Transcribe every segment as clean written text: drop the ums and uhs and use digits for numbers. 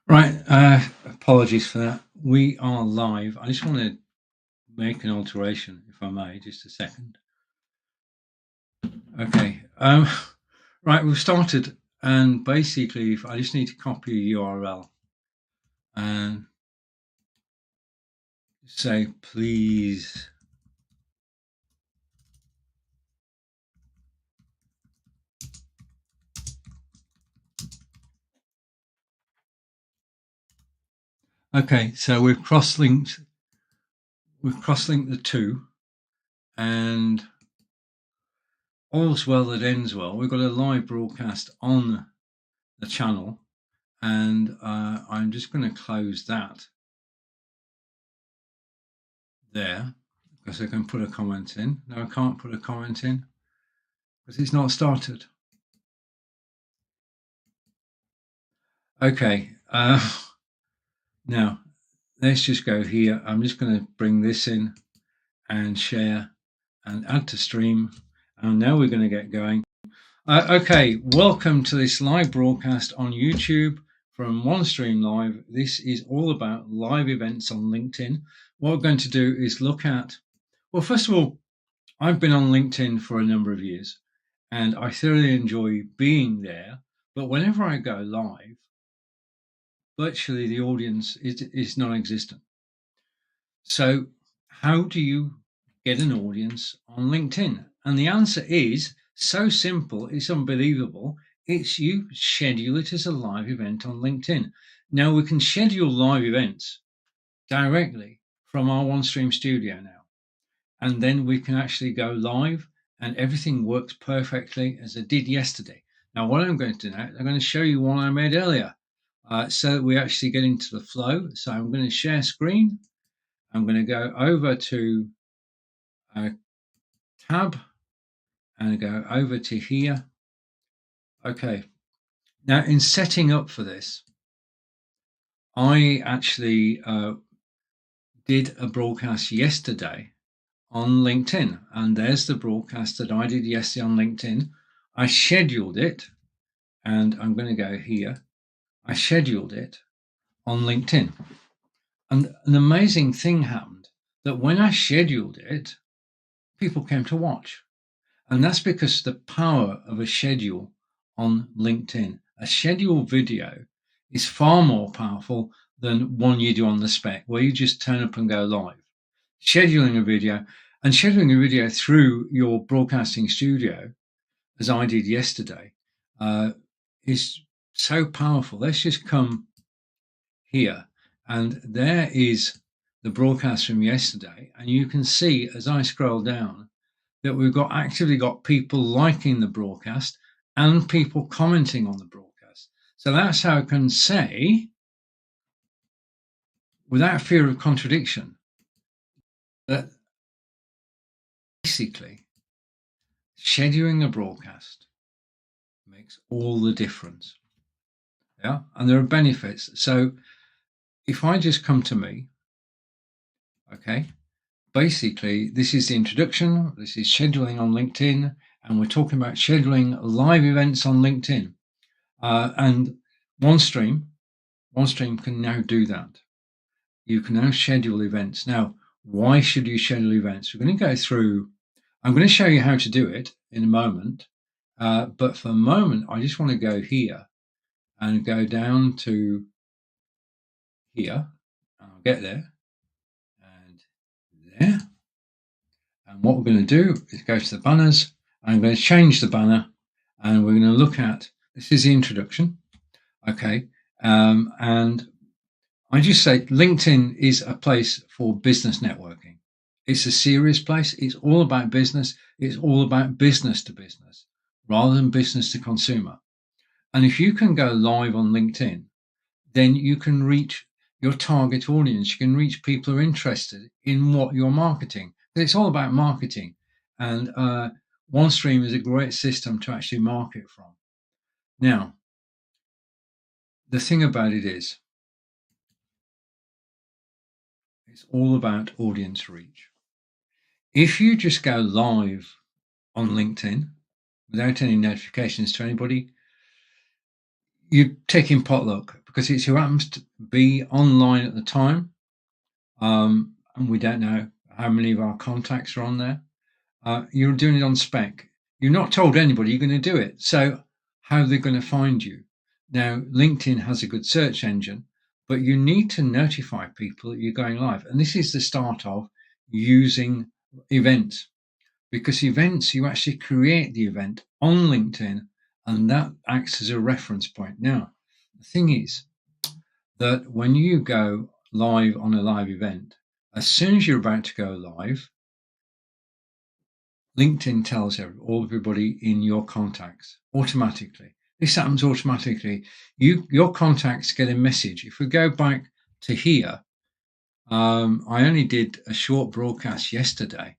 Right, apologies for that. We are live. I just want to make an alteration, if I may, just a second. Okay, right, we've started, and basically, I just need to copy a URL and say, please. Okay, so we've cross-linked the two, and all's well that ends well. We've got a live broadcast on the channel, and I'm just going to close that there because I can put a comment in. No, I can't put a comment in because it's not started. Okay, now let's just go here. I'm just going to bring this in and share and add to stream. And now we're going to get going. Okay, welcome to this live broadcast on YouTube from OneStream.Live. This is all about live events on LinkedIn. What we're going to do is look at, well, first of all, I've been on LinkedIn for a number of years and I thoroughly enjoy being there. But whenever I go live, virtually the audience is non-existent. So how do you get an audience on LinkedIn? And the answer is so simple, it's unbelievable. It's you schedule it as a live event on LinkedIn. Now we can schedule live events directly from our OneStream studio now. And then we can actually go live and everything works perfectly as I did yesterday. Now, what I'm going to do now, I'm going to show you one I made earlier so that we actually get into the flow. So I'm going to share screen. I'm going to go over to tab and go over to here. Okay. Now, in setting up for this, I actually did a broadcast yesterday on LinkedIn, and there's the broadcast that I did yesterday on LinkedIn. I scheduled it, and I'm going to go here. I scheduled it on LinkedIn, and an amazing thing happened that when I scheduled it, people came to watch, and that's because the power of a schedule on LinkedIn. A scheduled video is far more powerful than one you do on the spec, where you just turn up and go live. Scheduling a video through your broadcasting studio, as I did yesterday, is so powerful. Let's just come here, and there is the broadcast from yesterday, and you can see as I scroll down that we've actively got people liking the broadcast and people commenting on the broadcast. So that's how I can say, without fear of contradiction, that basically scheduling a broadcast makes all the difference. Yeah, and there are benefits. So if I just come to me, okay, basically this is the introduction. This is scheduling on LinkedIn, and we're talking about scheduling live events on LinkedIn. And OneStream can now do that. You can now schedule events. Now, why should you schedule events? We're going to go through, I'm going to show you how to do it in a moment. But for the moment, I just want to go here and go down to here. I'll get there and there. And what we're going to do is go to the banners. I'm going to change the banner and we're going to look at, this is the introduction. Okay. And I just say LinkedIn is a place for business networking. It's a serious place. It's all about business. It's all about business to business rather than business to consumer. And if you can go live on LinkedIn, then you can reach your target audience. You can reach people who are interested in what you're marketing. It's all about marketing. And OneStream is a great system to actually market from. Now, the thing about it is, it's all about audience reach. If you just go live on LinkedIn without any notifications to anybody, you're taking potluck because it's who happens to be online at the time. And we don't know how many of our contacts are on there. You're doing it on spec. You're not told anybody you're going to do it. So how are they going to find you? Now, LinkedIn has a good search engine, but you need to notify people that you're going live. And this is the start of using events, because events, you actually create the event on LinkedIn and that acts as a reference point. Now, the thing is that when you go live on a live event, as soon as you're about to go live, LinkedIn tells everybody in your contacts automatically. This happens automatically. Your contacts get a message. If we go back to here, I only did a short broadcast yesterday,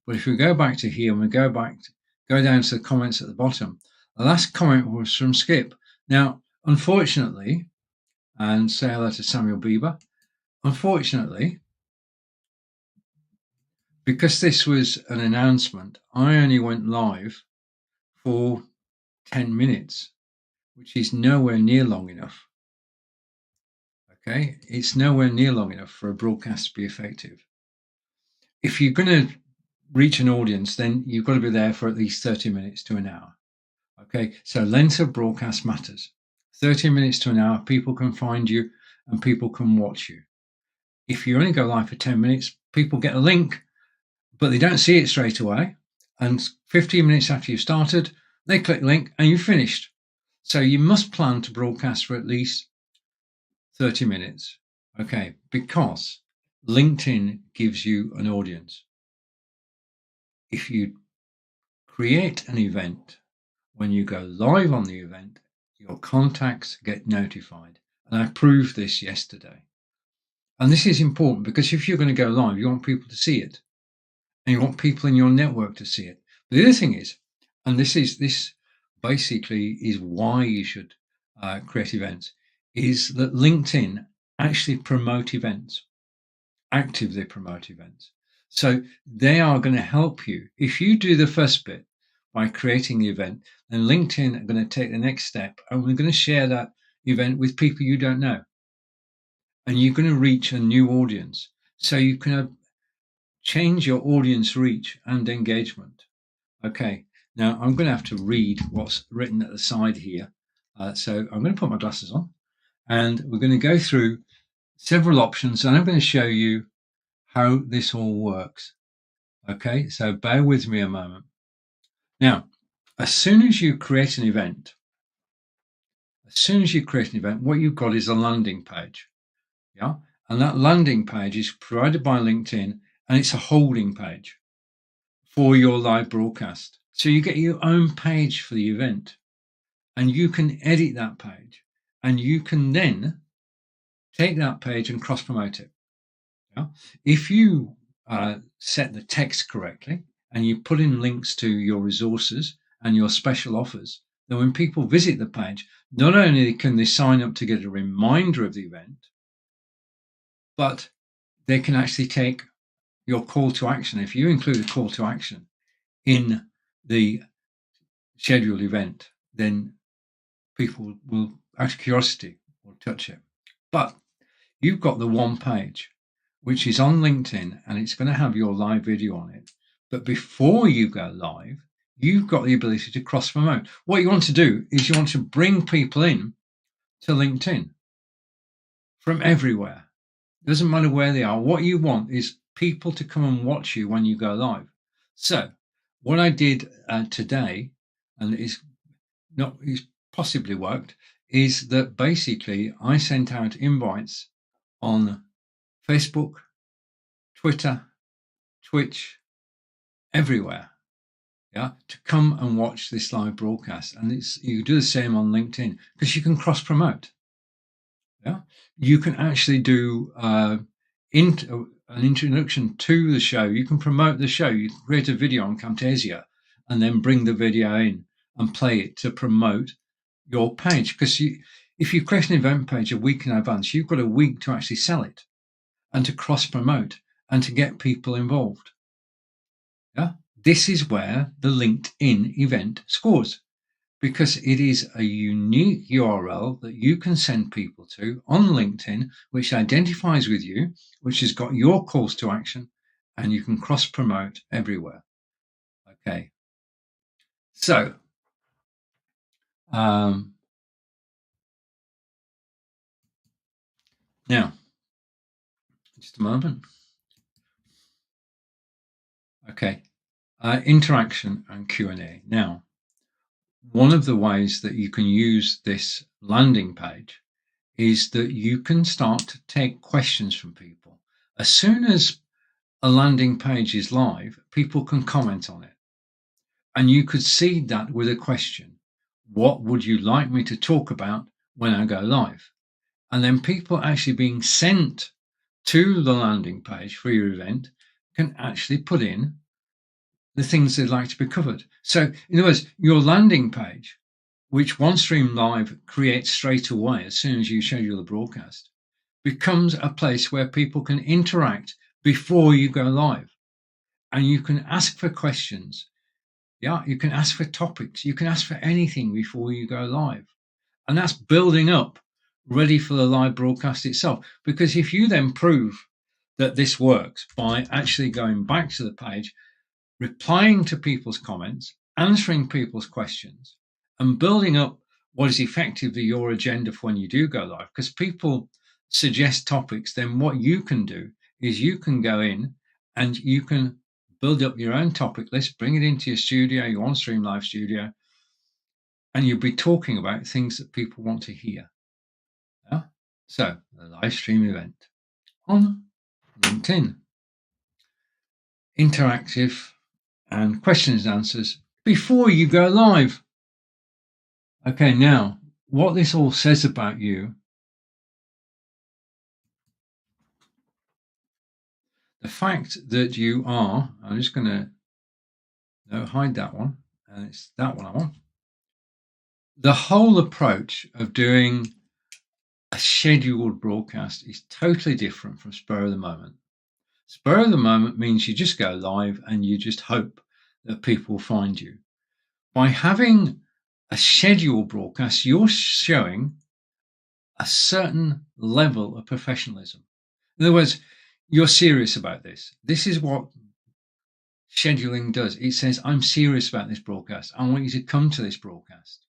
but if we go back to here and we go down to the comments at the bottom, the last comment was from Skip. Now, unfortunately, and say hello to Samuel Bieber. Unfortunately, because this was an announcement, I only went live for 10 minutes, which is nowhere near long enough. Okay, it's nowhere near long enough for a broadcast to be effective. If you're going to reach an audience, then you've got to be there for at least 30 minutes to an hour. Okay, so length of broadcast matters. 30 minutes to an hour, people can find you and people can watch you. If you only go live for 10 minutes, people get a link, but they don't see it straight away. And 15 minutes after you've started, they click the link and you've finished. So you must plan to broadcast for at least 30 minutes. Okay, because LinkedIn gives you an audience. If you create an event, when you go live on the event, your contacts get notified. And I proved this yesterday. And this is important because if you're going to go live, you want people to see it. And you want people in your network to see it. But the other thing is, and this basically is why you should create events, is that LinkedIn actually promote events, actively promote events. So they are going to help you. If you do the first bit by creating the event, then LinkedIn are going to take the next step and we're going to share that event with people you don't know. And you're going to reach a new audience. So you can change your audience reach and engagement. Okay, now I'm going to have to read what's written at the side here. So I'm going to put my glasses on and we're going to go through several options and I'm going to show you how this all works. Okay, so bear with me a moment. Now, as soon as you create an event, what you've got is a landing page. Yeah, and that landing page is provided by LinkedIn and it's a holding page for your live broadcast. So you get your own page for the event and you can edit that page and you can then take that page and cross promote it. Yeah? If you set the text correctly and you put in links to your resources and your special offers, then when people visit the page, not only can they sign up to get a reminder of the event, but they can actually take your call to action. If you include a call to action in the scheduled event, then people will, out of curiosity, will touch it. But you've got the one page, which is on LinkedIn, and it's going to have your live video on it. But before you go live, you've got the ability to cross promote. What you want to do is you want to bring people in to LinkedIn from everywhere. It doesn't matter where they are. What you want is people to come and watch you when you go live. So what I did today, and it's possibly worked, is that basically I sent out invites on Facebook, Twitter, Twitch, everywhere, yeah, to come and watch this live broadcast. And you do the same on LinkedIn because you can cross promote. Yeah, you can actually do an introduction to the show. You can promote the show. You can create a video on Camtasia and then bring the video in and play it to promote your page. Because if you create an event page a week in advance, you've got a week to actually sell it and to cross promote and to get people involved. Yeah, this is where the LinkedIn event scores. because it is a unique URL that you can send people to on LinkedIn, which identifies with you, which has got your calls to action, and you can cross promote everywhere. Okay. So, now, just a moment. Okay. Interaction and Q&A. Now, one of the ways that you can use this landing page is that you can start to take questions from people. As soon as a landing page is live, people can comment on it. And you could seed that with a question. What would you like me to talk about when I go live? And then people actually being sent to the landing page for your event can actually put in the things they'd like to be covered. So in other words, your landing page, which OneStream.Live creates straight away as soon as you schedule the broadcast, becomes a place where people can interact before you go live. And you can ask for questions. Yeah, you can ask for topics. You can ask for anything before you go live. And that's building up ready for the live broadcast itself. Because if you then prove that this works by actually going back to the page, replying to people's comments, answering people's questions, and building up what is effectively your agenda for when you do go live. Because people suggest topics, then what you can do is you can go in and you can build up your own topic list, bring it into your studio, your OneStream.Live studio, and you'll be talking about things that people want to hear. Yeah? So, the live stream event on LinkedIn. Interactive and questions and answers before you go live. Okay, now, what this all says about you, the fact that you are, I'm just going to hide that one, and it's that one I want. The whole approach of doing a scheduled broadcast is totally different from spur of the moment. Spur of the moment means you just go live and you just hope that people find you. By having a scheduled broadcast, you're showing a certain level of professionalism. In other words, you're serious about this. This is what scheduling does. It says, I'm serious about this broadcast. I want you to come to this broadcast.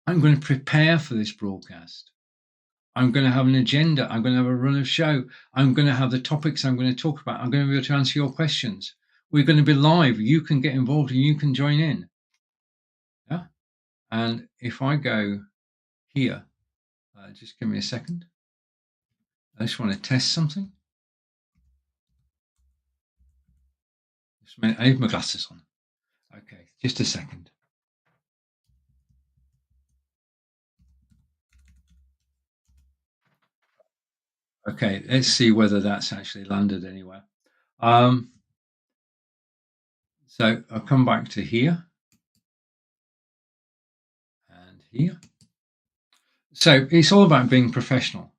I'm going to prepare for this broadcast. I'm going to have an agenda. I'm going to have a run of show. I'm going to have the topics I'm going to talk about. I'm going to be able to answer your questions. We're going to be live. You can get involved and you can join in. Yeah. And if I go here, just give me a second. I just want to test something. I have my glasses on. Okay, just a second. Okay, let's see whether that's actually landed anywhere. So I'll come back to here and here. So it's all about being professional.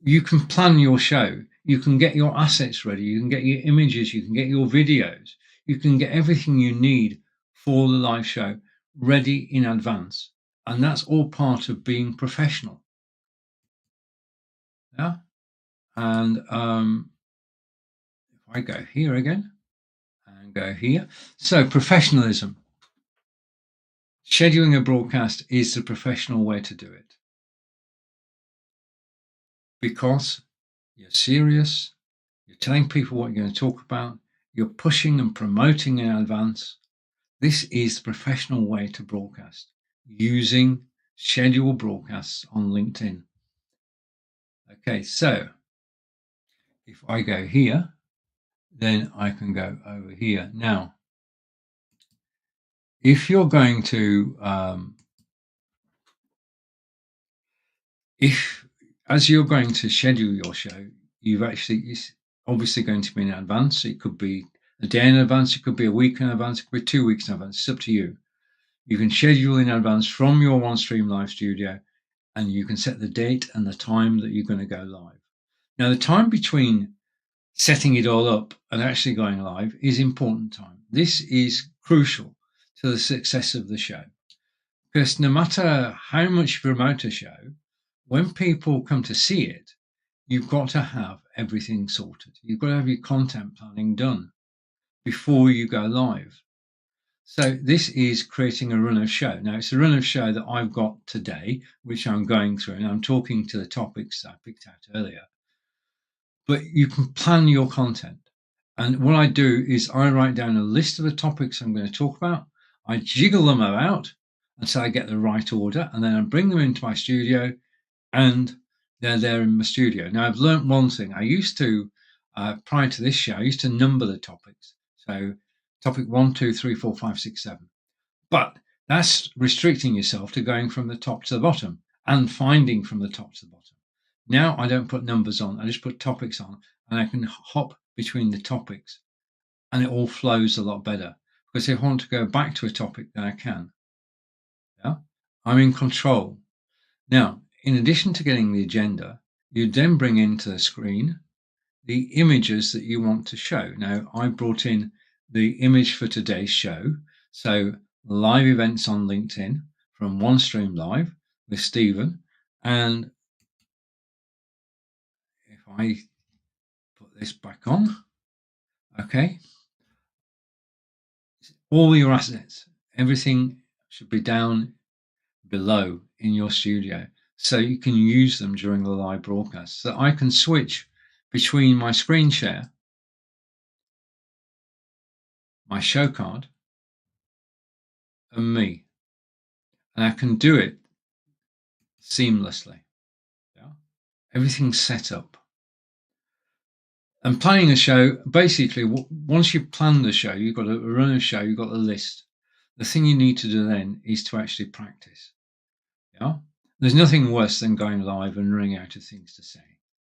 You can plan your show. You can get your assets ready. You can get your images. You can get your videos. You can get everything you need for the live show ready in advance. And that's all part of being professional. Yeah. And if I go here again and go here. So professionalism. Scheduling a broadcast is the professional way to do it. Because you're serious, you're telling people what you're going to talk about, you're pushing and promoting in advance. This is the professional way to broadcast using scheduled broadcasts on LinkedIn. Okay, so if I go here, then I can go over here. Now, if you're going to, as you're going to schedule your show, it's obviously going to be in advance. It could be a day in advance, it could be a week in advance, it could be 2 weeks in advance. It's up to you. You can schedule in advance from your OneStream.Live studio, and you can set the date and the time that you're going to go live. Now, the time between setting it all up and actually going live is important time. This is crucial to the success of the show. because no matter how much you promote a show, when people come to see it, you've got to have everything sorted. You've got to have your content planning done before you go live. So this is creating a run of show. Now it's a run of show that I've got today, which I'm going through, and I'm talking to the topics that I picked out earlier. But you can plan your content. And what I do is I write down a list of the topics I'm going to talk about. I jiggle them about until I get the right order, and then I bring them into my studio, and they're there in my studio. Now I've learnt one thing. I used to, prior to this show, I used to number the topics. So topic 1, 2, 3, 4, 5, 6, 7. But that's restricting yourself to going from the top to the bottom and finding from the top to the bottom. Now I don't put numbers on, I just put topics on, and I can hop between the topics, and it all flows a lot better. Because if I want to go back to a topic, then I can. Yeah, I'm in control. Now, in addition to getting the agenda, you then bring into the screen the images that you want to show. Now, I brought in the image for today's show. So live events on LinkedIn from OneStream.Live with Stephen. And if I put this back on, okay, all your assets, everything should be down below in your studio so you can use them during the live broadcast. So I can switch between my screen share, my show card, and me. And I can do it seamlessly. Yeah? Everything's set up. And planning a show, basically, once you plan the show, you've got to run a show, you've got a list. The thing you need to do then is to actually practice. Yeah, there's nothing worse than going live and running out of things to say.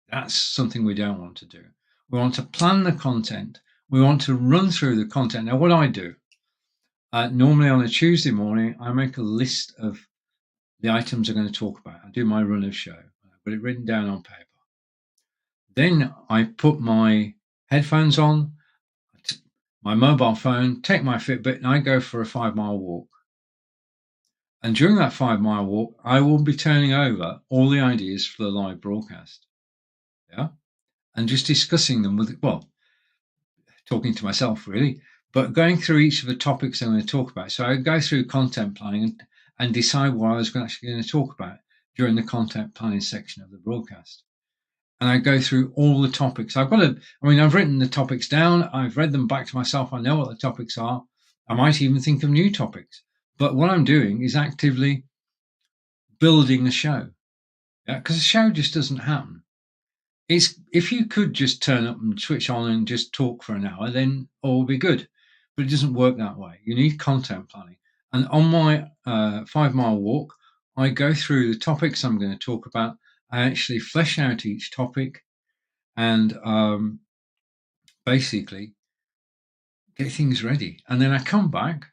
That's something we don't want to do. We want to plan the content. We want to run through the content. Now, what I do, normally on a Tuesday morning, I make a list of the items I'm going to talk about. I do my run of show. I've got it written down on paper. Then I put my headphones on, my mobile phone, take my Fitbit, and I go for a 5-mile walk. And during that 5-mile walk, I will be turning over all the ideas for the live broadcast. Yeah. And just discussing them with, well, talking to myself really, but going through each of the topics I'm going to talk about. So I go through content planning and decide what I was actually going to talk about during the content planning section of the broadcast. And I go through all the topics. I've written the topics down. I've read them back to myself. I know what the topics are. I might even think of new topics. But what I'm doing is actively building the show. Yeah, because a show just doesn't happen. If you could just turn up and switch on and just talk for an hour, then all will be good. But it doesn't work that way. You need content planning. And on my 5-mile walk, I go through the topics I'm going to talk about. I actually flesh out each topic and basically get things ready. And then I come back,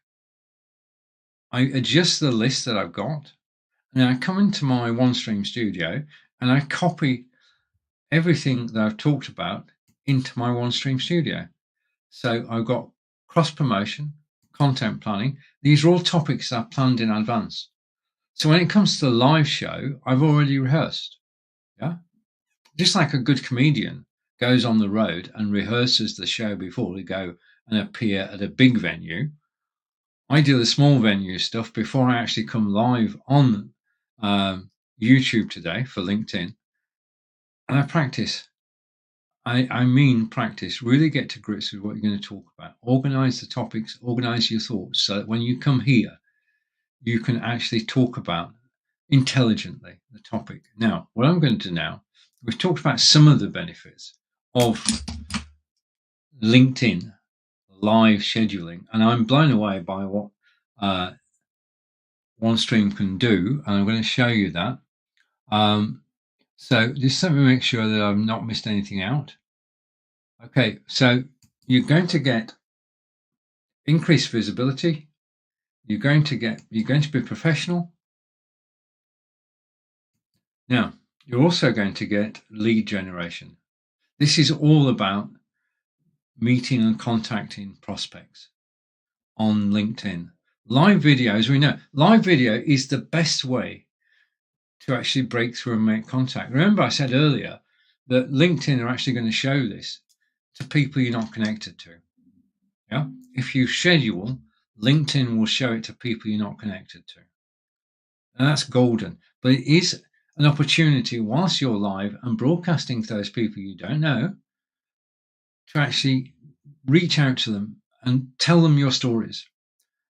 I adjust the list that I've got, and then I come into my OneStream studio and I copy everything that I've talked about into my OneStream studio. So I've got cross promotion, content planning. These are all topics I've planned in advance. So when it comes to the live show, I've already rehearsed. Yeah. Just like a good comedian goes on the road and rehearses the show before they go and appear at a big venue, I do the small venue stuff before I actually come live on YouTube today for LinkedIn. And I practice. I mean practice. Really get to grips with what you're going to talk about. Organize the topics, organize your thoughts so that when you come here, you can actually talk about intelligently the topic. Now, what I'm going to do now, we've talked about some of the benefits of LinkedIn live scheduling, and I'm blown away by what OneStream can do, and I'm going to show you that. So just let me make sure that I've not missed anything out. Okay, so you're going to get increased visibility. You're going to be professional. Now, you're also going to get lead generation. This is all about meeting and contacting prospects on LinkedIn. live video, as we know, live video is the best way to actually break through and make contact. Remember, I said earlier that LinkedIn are actually going to show this to people you're not connected to. Yeah. If you schedule, LinkedIn will show it to people you're not connected to. And that's golden. But it is an opportunity whilst you're live and broadcasting to those people you don't know to actually reach out to them and tell them your stories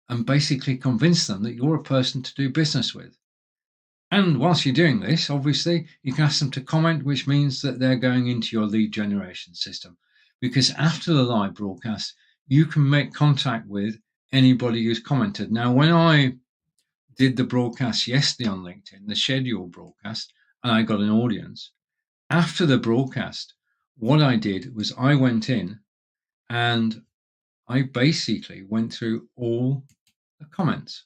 and basically convince them that you're a person to do business with. And whilst you're doing this, obviously, you can ask them to comment, which means that they're going into your lead generation system. Because after the live broadcast, you can make contact with anybody who's commented. Now, when I did the broadcast yesterday on LinkedIn, the scheduled broadcast, and I got an audience, after the broadcast, what I did was I went in and I basically went through all the comments.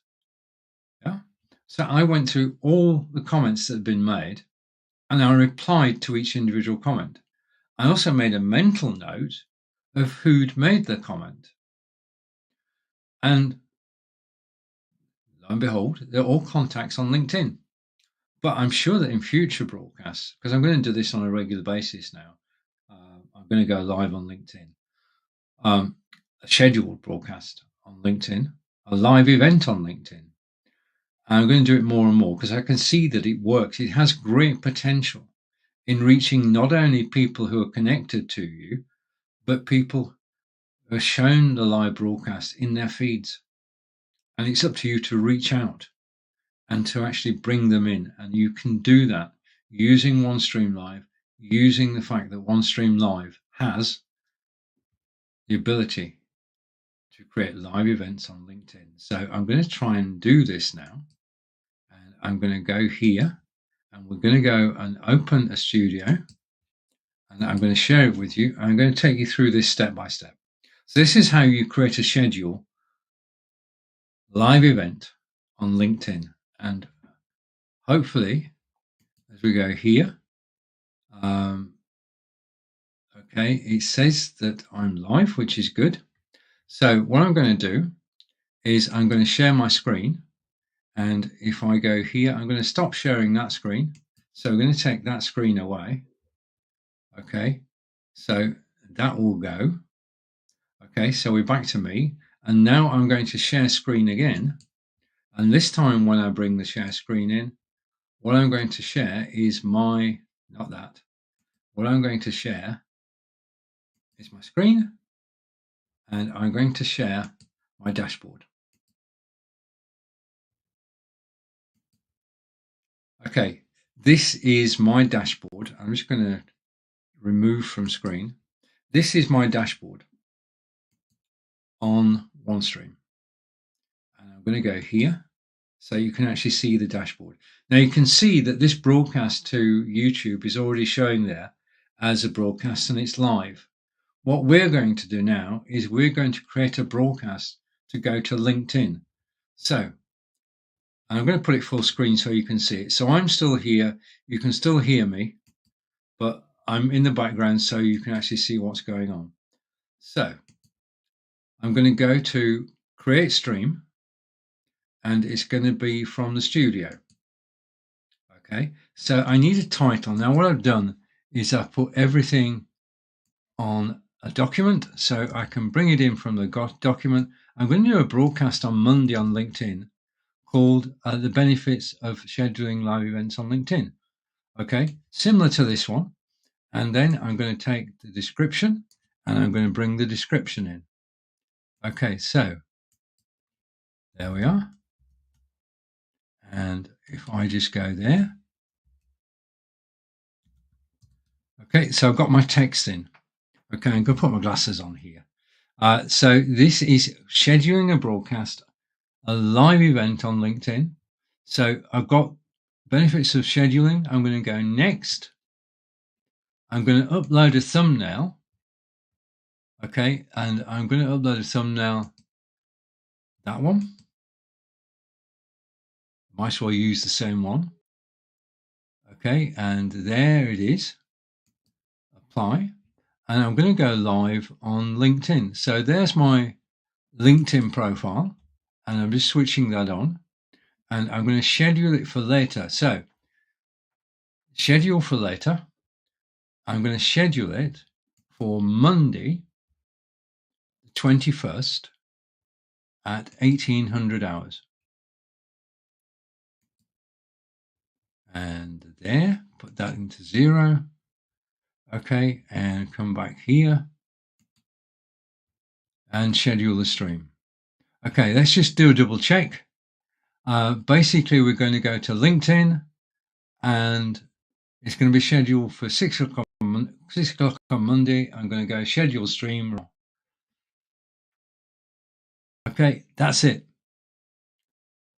Yeah. So I went through all the comments that had been made and I replied to each individual comment. I also made a mental note of who'd made the comment. And lo and behold, they're all contacts on LinkedIn. But I'm sure that in future broadcasts, because I'm going to do this on a regular basis now, I'm going to go live on LinkedIn, a scheduled broadcast on LinkedIn, a live event on LinkedIn. And I'm going to do it more and more because I can see that it works. It has great potential in reaching not only people who are connected to you, but people who are shown the live broadcast in their feeds. And it's up to you to reach out and to actually bring them in. And you can do that using OneStream.Live, using the fact that OneStream.Live has the ability to create live events on LinkedIn. So I'm going to try and do this now. And I'm going to go here and we're going to go and open a studio and I'm going to share it with you. I'm going to take you through this step by step. So this is how you create a schedule live event on LinkedIn. And hopefully, as we go here, okay, it says that I'm live, which is good. So what I'm going to do is I'm going to share my screen. And if I go here, I'm going to stop sharing that screen. So we're going to take that screen away. Okay, so that will go. Okay, so we're back to me. And now I'm going to share screen again. And this time when I bring the share screen in, what I'm going to share is my, not that, what I'm going to share is my screen and I'm going to share my dashboard. Okay, this is my dashboard. I'm just going to remove from screen. This is my dashboard on OneStream. And I'm going to go here so you can actually see the dashboard. Now you can see that this broadcast to YouTube is already showing there as a broadcast and it's live. What we're going to do now is we're going to create a broadcast to go to LinkedIn. So I'm going to put it full screen so you can see it. So I'm still here. You can still hear me, but I'm in the background so you can actually see what's going on. So I'm going to go to create stream and it's going to be from the studio. Okay, so I need a title. Now what I've done is I've put everything on a document so I can bring it in from the document. I'm going to do a broadcast on Monday on LinkedIn called the benefits of scheduling live events on LinkedIn. Okay, similar to this one. And then I'm going to take the description and I'm going to bring the description in. Okay, so there we are. And if I just go there. Okay, so I've got my text in. Okay, I'm going to put my glasses on here. So this is scheduling a broadcast, a live event on LinkedIn. So I've got benefits of scheduling. I'm going to go next. I'm going to upload a thumbnail. Okay, and I'm going to upload a thumbnail, that one. Might as well use the same one. Okay, and there it is. Apply. And I'm going to go live on LinkedIn. So there's my LinkedIn profile. and I'm just switching that on, and I'm going to schedule it for later. So schedule for later. I'm going to schedule it for Monday, the 21st at 1800 hours. And there, put that into 0. Okay, and come back here and schedule the stream. Okay, let's just do a double check. Basically, we're going to go to LinkedIn, and it's going to be scheduled for 6 o'clock on Monday. I'm going to go schedule stream. Okay, that's it.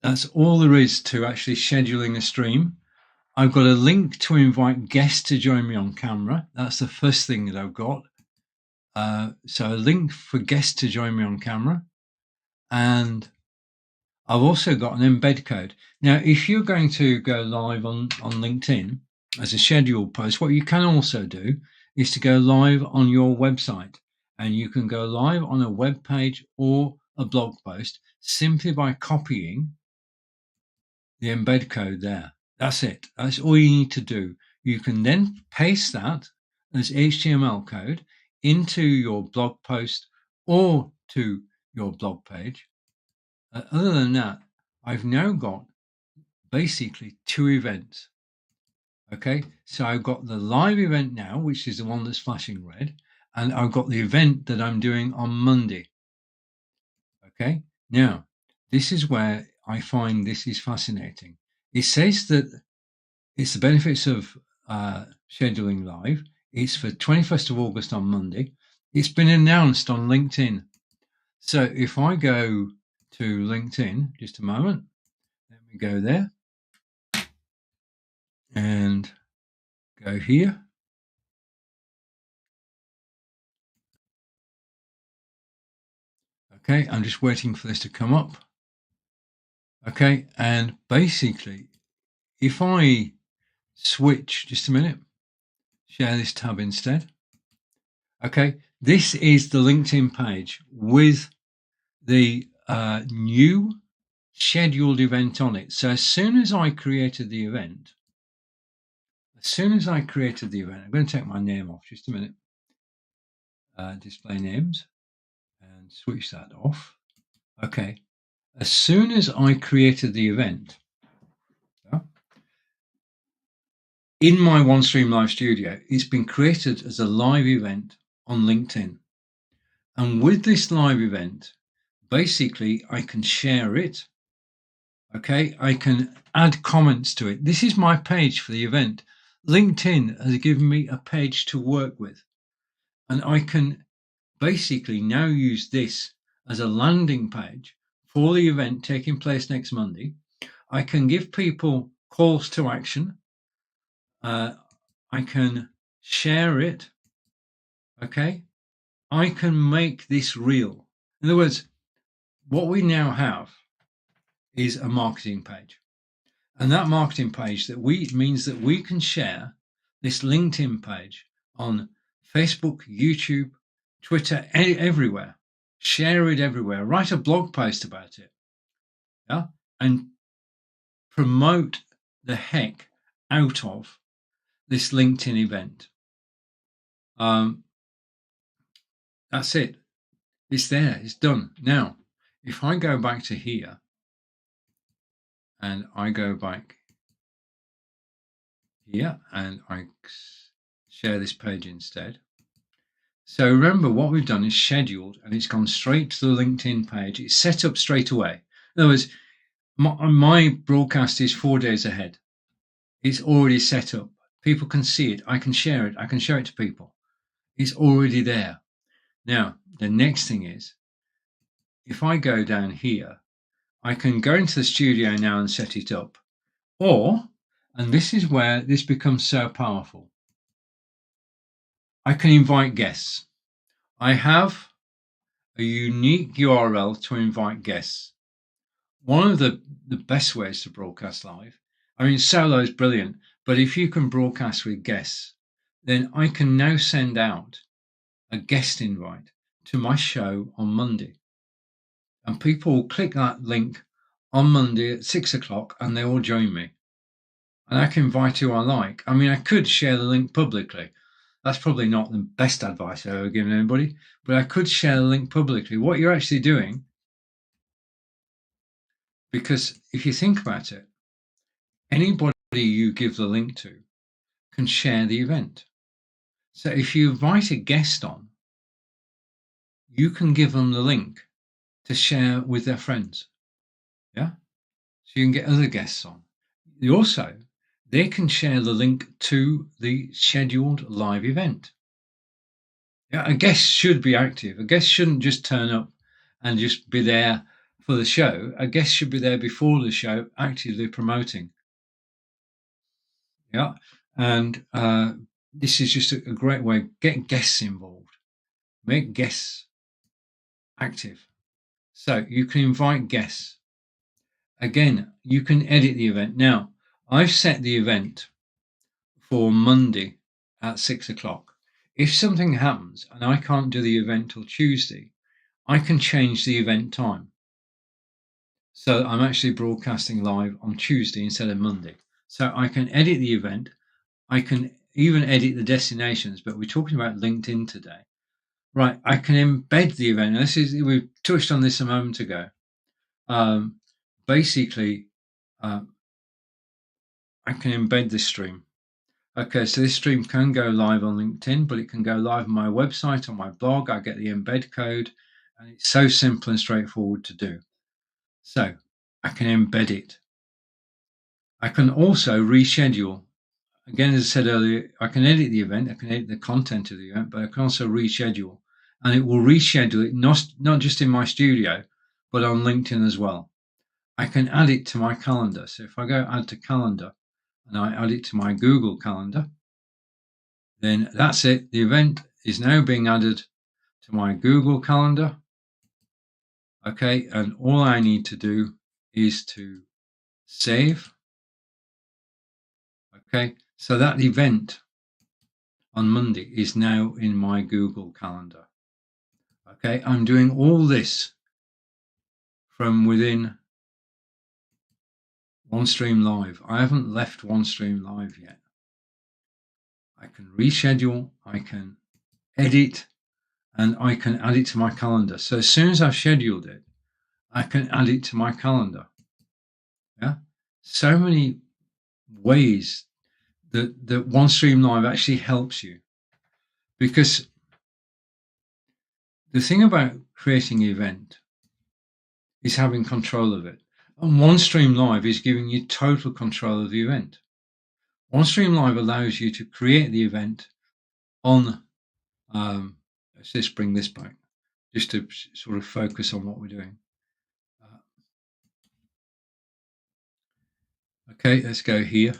That's all there is to actually scheduling a stream. I've got a link to invite guests to join me on camera. That's the first thing that I've got. So a link for guests to join me on camera. And I've also got an embed code. Now, if you're going to go live on LinkedIn as a scheduled post, what you can also do is to go live on your website. And you can go live on a web page or a blog post simply by copying the embed code there. That's it. That's all you need to do. You can then paste that as HTML code into your blog post or to your blog page. Other than that, I've now got basically 2 events. Okay, so I've got the live event now, which is the one that's flashing red, and I've got the event that I'm doing on Monday. Okay, now this is where I find this is fascinating. It says that it's the benefits of scheduling live. It's for 21st of August on Monday. It's been announced on LinkedIn. So if I go to LinkedIn, just a moment, let me go there and go here. Okay, I'm just waiting for this to come up. Okay, and basically, if I switch, just a minute, share this tab instead. Okay, this is the LinkedIn page with the new scheduled event on it. So as soon as I created the event, I'm going to take my name off, just a minute, display names, and switch that off. Okay, as soon as I created the event, in my OneStream.Live studio, it's been created as a live event on LinkedIn. And with this live event, basically I can share it. Okay, I can add comments to it. This is my page for the event. LinkedIn has given me a page to work with, and I can basically now use this as a landing page for the event taking place next Monday. I can give people calls to action. I can share it. Okay, I can make this real. In other words, what we now have is a marketing page. And that marketing page means that we can share this LinkedIn page on Facebook, YouTube, Twitter, everywhere. Share it everywhere. Write a blog post about it. Yeah. And promote the heck out of this LinkedIn event. That's it. It's there. It's done. Now, if I go back to here and I go back here and I share this page instead. So remember, what we've done is scheduled, and it's gone straight to the LinkedIn page. It's set up straight away. In other words, my broadcast is 4 days ahead. It's already set up. People can see it. I can share it. I can show it to people. It's already there. Now, the next thing is, if I go down here, I can go into the studio now and set it up. Or, and this is where this becomes so powerful, I can invite guests. I have a unique URL to invite guests. One of the best ways to broadcast live, I mean, solo is brilliant, but if you can broadcast with guests, then I can now send out a guest invite to my show on Monday. and people will click that link on Monday at 6 o'clock and they will join me. And I can invite who I like. I mean, I could share the link publicly. That's probably not the best advice I've ever given anybody, but I could share the link publicly. What you're actually doing, because if you think about it, anybody you give the link to can share the event. So if you invite a guest on, you can give them the link to share with their friends. Yeah. So you can get other guests on. Also, they can share the link to the scheduled live event. Yeah, a guest should be active. A guest shouldn't just turn up and just be there for the show. A guest should be there before the show, actively promoting. Yeah, and this is just a great way. Get guests involved. Make guests active. So you can invite guests. Again, you can edit the event. Now, I've set the event for Monday at 6 o'clock. If something happens and I can't do the event till Tuesday, I can change the event time. So I'm actually broadcasting live on Tuesday instead of Monday. So I can edit the event. I can even edit the destinations, but we're talking about LinkedIn today. Right, I can embed the event. We touched on this a moment ago. Basically, I can embed this stream. Okay, so this stream can go live on LinkedIn, but it can go live on my website, on my blog. I get the embed code, and it's so simple and straightforward to do. So I can embed it. I can also reschedule. Again, as I said earlier, I can edit the event, I can edit the content of the event, but I can also reschedule. And it will reschedule it not just in my studio, but on LinkedIn as well. I can add it to my calendar. So if I go add to calendar and I add it to my Google Calendar, then that's it. The event is now being added to my Google Calendar. Okay, and all I need to do is to save. Okay, so that event on Monday is now in my Google Calendar. Okay, I'm doing all this from within OneStream.Live. I haven't left OneStream.Live yet. I can reschedule, I can edit, and I can add it to my calendar. So as soon as I've scheduled it, I can add it to my calendar. Yeah, so many ways that OneStream.Live actually helps you, because the thing about creating an event is having control of it. And OneStream.Live is giving you total control of the event. OneStream.Live allows you to create the event on, let's just bring this back, just to sort of focus on what we're doing. Okay, let's go here.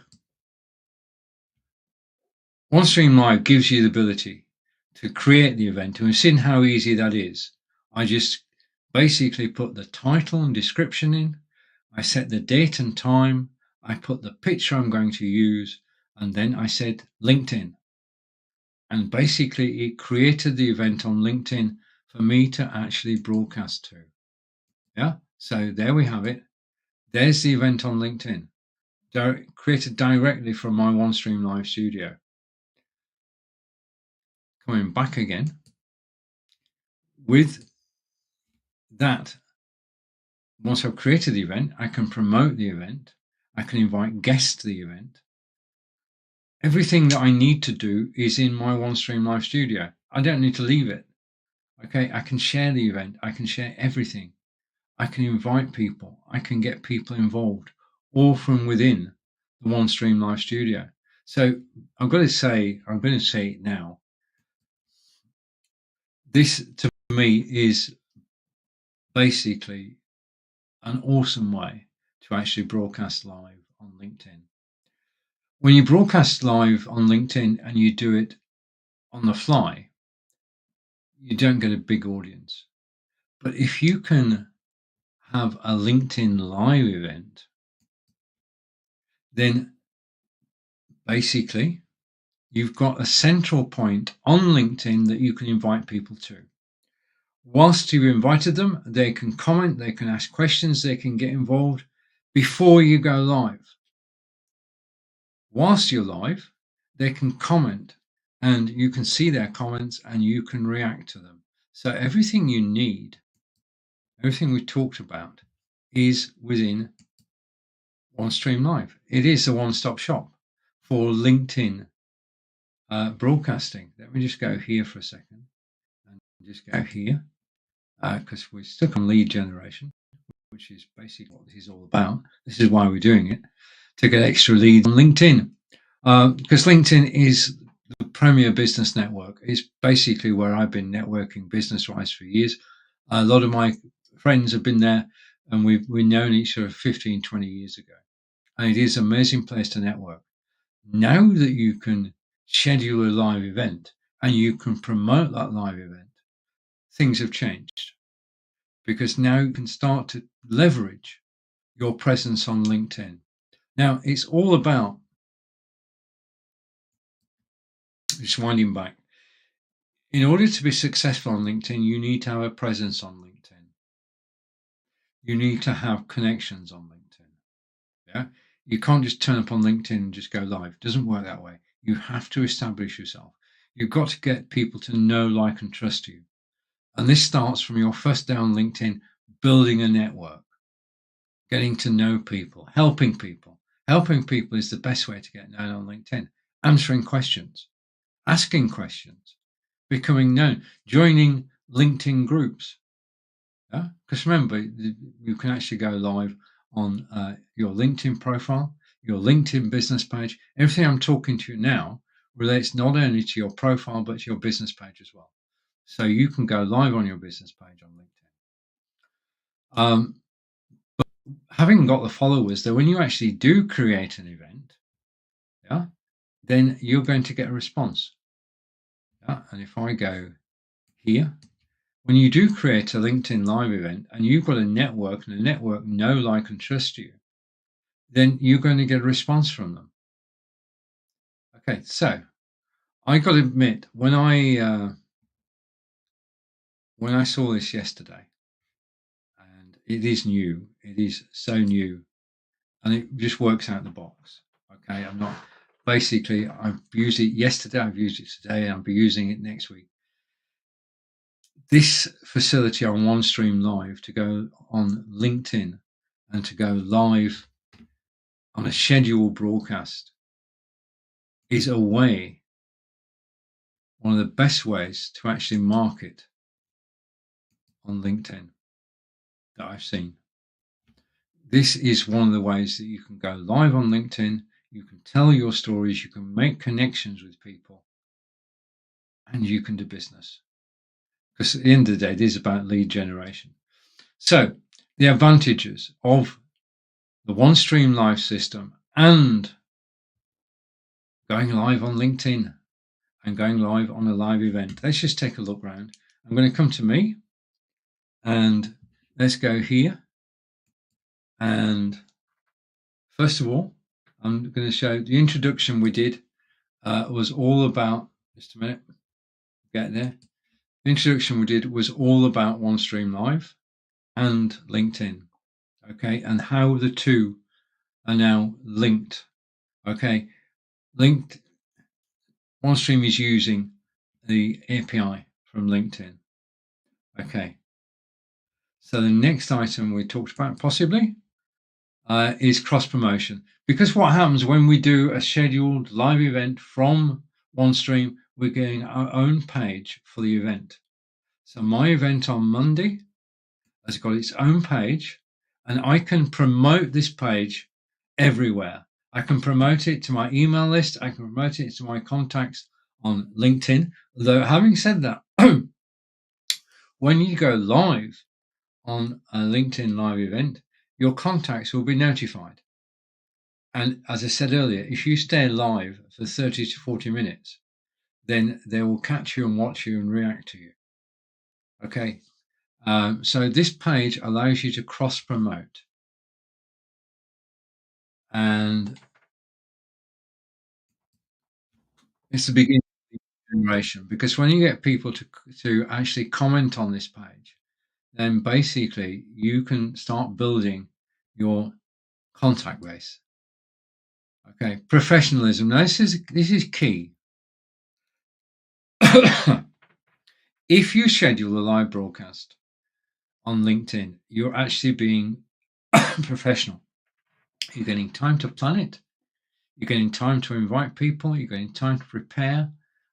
OneStream.Live gives you the ability to create the event, and we've seen how easy that is. I just basically put the title and description in, I set the date and time, I put the picture I'm going to use, and then I said LinkedIn. And basically it created the event on LinkedIn for me to actually broadcast to. Yeah, so there we have it. There's the event on LinkedIn, created directly from my OneStream.Live studio. Coming back again, with that, once I've created the event, I can promote the event, I can invite guests to the event. Everything that I need to do is in my OneStream.Live studio. I don't need to leave it. Okay, I can share the event, I can share everything. I can invite people, I can get people involved, all from within the OneStream.Live studio. So I'm going to say it now. This to me is basically an awesome way to actually broadcast live on LinkedIn. When you broadcast live on LinkedIn and you do it on the fly, you don't get a big audience. But if you can have a LinkedIn live event, then basically you've got a central point on LinkedIn that you can invite people to. Whilst you invited them, they can comment, they can ask questions, they can get involved before you go live. Whilst you're live, they can comment and you can see their comments and you can react to them. So everything you need, everything we talked about is within OneStream.Live. It is a one-stop shop for LinkedIn broadcasting. Let me just go here for a second and just go here because we're stuck on lead generation, which is basically what this is all about. This is why we're doing it, to get extra leads on LinkedIn. Because LinkedIn is the premier business network. It's basically where I've been networking business-wise for years. A lot of my friends have been there, and we've known each other 15, 20 years ago. And it is an amazing place to network. Now that you can schedule a live event and you can promote that live event, things have changed. Because now you can start to leverage your presence on LinkedIn. Now, it's all about, just winding back, in order to be successful on LinkedIn, you need to have a presence on LinkedIn. You need to have connections on LinkedIn. Yeah, you can't just turn up on LinkedIn and just go live. It doesn't work that way. You have to establish yourself. You've got to get people to know, like, and trust you. And this starts from your first day on LinkedIn, building a network, getting to know people, helping people. Helping people is the best way to get known on LinkedIn. Answering questions, asking questions, becoming known, joining LinkedIn groups. Yeah? Because remember, you can actually go live on your LinkedIn profile, your LinkedIn business page. Everything I'm talking to you now relates not only to your profile, but to your business page as well. So you can go live on your business page on LinkedIn. But having got the followers, that when you actually do create an event, yeah, then you're going to get a response. Yeah? And if I go here, when you do create a LinkedIn Live event and you've got a network and the network know, like, and trust you, then you're going to get a response from them. Okay, so I got to admit, when I saw this yesterday, and it is new, it is so new, and it just works out the box. Okay, I'm not basically, I've used it yesterday, I've used it today, and I'll be using it next week. This facility on OneStream.Live to go on LinkedIn and to go live on a scheduled broadcast is a way, one of the best ways to actually market on LinkedIn that I've seen. This is one of the ways that you can go live on LinkedIn, you can tell your stories, you can make connections with people, and you can do business. Because at the end of the day, it is about lead generation. So the advantages of the OneStream.Live system and going live on LinkedIn and going live on a live event. Let's just take a look around. I'm going to come to me and let's go here. And first of all, I'm going to show the introduction we did was all about, just a minute, get there. The introduction we did was all about OneStream.Live and LinkedIn, okay, and how the two are now linked, okay. Linked, OneStream is using the API from LinkedIn, okay. So the next item we talked about possibly is cross promotion, because what happens when we do a scheduled live event from OneStream, we're getting our own page for the event. So my event on Monday has got its own page, and I can promote this page everywhere. I can promote it to my email list. I can promote it to my contacts on LinkedIn. Though having said that, when you go live on a LinkedIn Live event, your contacts will be notified. And as I said earlier, if you stay live for 30 to 40 minutes, then they will catch you and watch you and react to you. Okay. So this page allows you to cross promote. And it's the beginning. generation, because when you get people to actually comment on this page, then basically you can start building your contact base. Okay, professionalism. Now this is key. If you schedule a live broadcast on LinkedIn, you're actually being professional. You're getting time to plan it. You're getting time to invite people. You're getting time to prepare.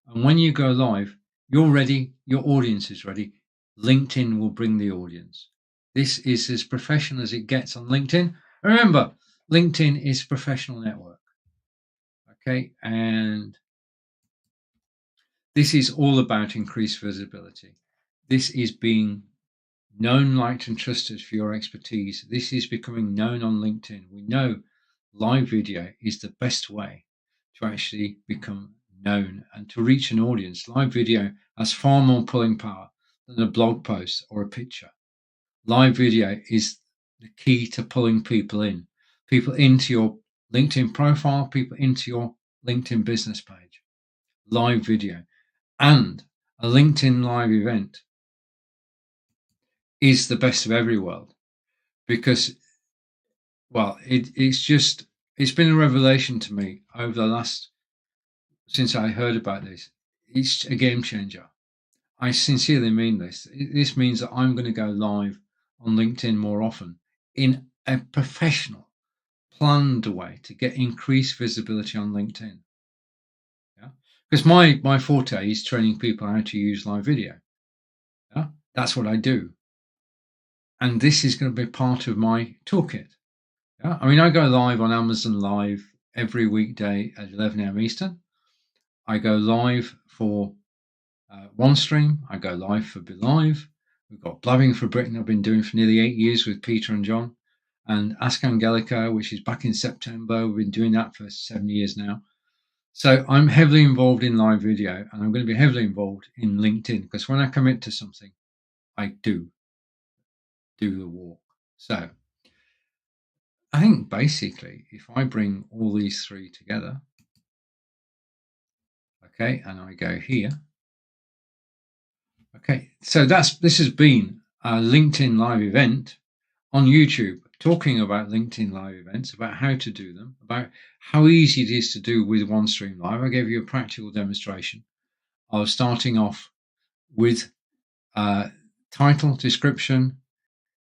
And when you go live, you're ready. Your audience is ready. LinkedIn will bring the audience. This is as professional as it gets on LinkedIn. Remember, LinkedIn is a professional network. Okay. And this is all about increased visibility. This is being known, liked, and trusted for your expertise. This is becoming known on LinkedIn. We know live video is the best way to actually become known and to reach an audience. Live video has far more pulling power than a blog post or a picture. Live video is the key to pulling people into your LinkedIn profile, people into your LinkedIn business page. Live video and a LinkedIn live event is the best of every world, because, well, it's been a revelation to me over the last, since I heard about this. It's a game changer. I sincerely mean this. This means that I'm going to go live on LinkedIn more often in a professional, planned way to get increased visibility on LinkedIn. Yeah, because my forte is training people how to use live video. Yeah, that's what I do, and this is going to be part of my toolkit. Yeah, I mean, I go live on Amazon Live every weekday at 11 a.m. Eastern. I go live for OneStream. I go live for BeLive. We've got Blabbing for Britain, I've been doing for nearly 8 years with Peter and John. And Ask Angelica, which is back in September. We've been doing that for 7 years now. So I'm heavily involved in live video, and I'm going to be heavily involved in LinkedIn, because when I commit to something, I do the walk. So I think basically, if I bring all these three together, okay, and I go here, okay, so this has been a LinkedIn live event on YouTube, talking about LinkedIn live events, about how to do them, about how easy it is to do with OneStream.Live. I gave you a practical demonstration of starting off with title, description,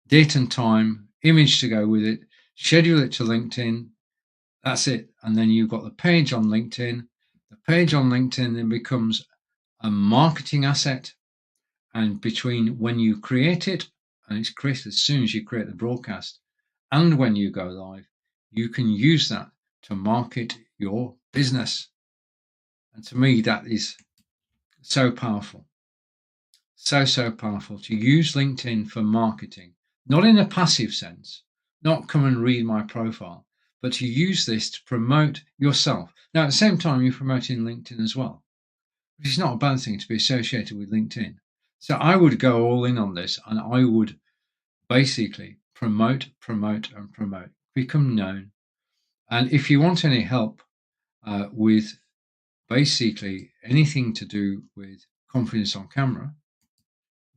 date and time, image to go with it, schedule it to LinkedIn. That's it. And then you've got the page on LinkedIn. The page on LinkedIn then becomes a marketing asset. And between when you create it, and it's created as soon as you create the broadcast, and when you go live, you can use that to market your business. And to me, that is so powerful. So powerful to use LinkedIn for marketing, not in a passive sense, not come and read my profile, but to use this to promote yourself. Now, at the same time, you're promoting LinkedIn as well, which is not a bad thing to be associated with LinkedIn. So I would go all in on this, and I would basically promote, become known. And if you want any help with basically anything to do with confidence on camera,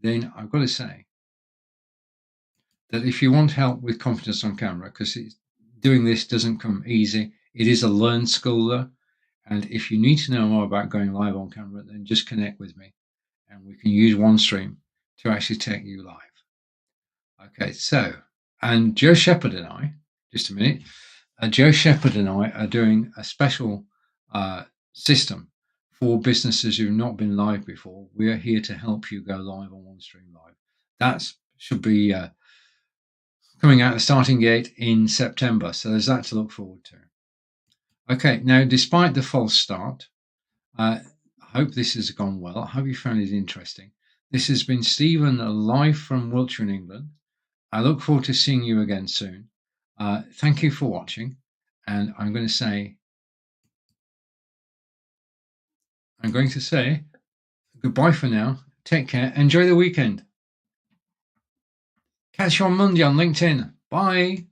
then I've got to say that if you want help with confidence on camera, because doing this doesn't come easy, it is a learned skill. And if you need to know more about going live on camera, then just connect with me, and we can use OneStream to actually take you live. Okay, so, and Joe Shepherd and I, just a minute, Joe Shepherd and I are doing a special system for businesses who've not been live before. We are here to help you go live on OneStream.Live. That should be coming out the starting gate in September. So there's that to look forward to. Okay, now, despite the false start, I hope this has gone well. I hope you found it interesting. This has been Stephen live from Wiltshire in England. I look forward to seeing you again soon. Thank you for watching. And I'm going to say goodbye for now. Take care. Enjoy the weekend. Catch you on Monday on LinkedIn. Bye.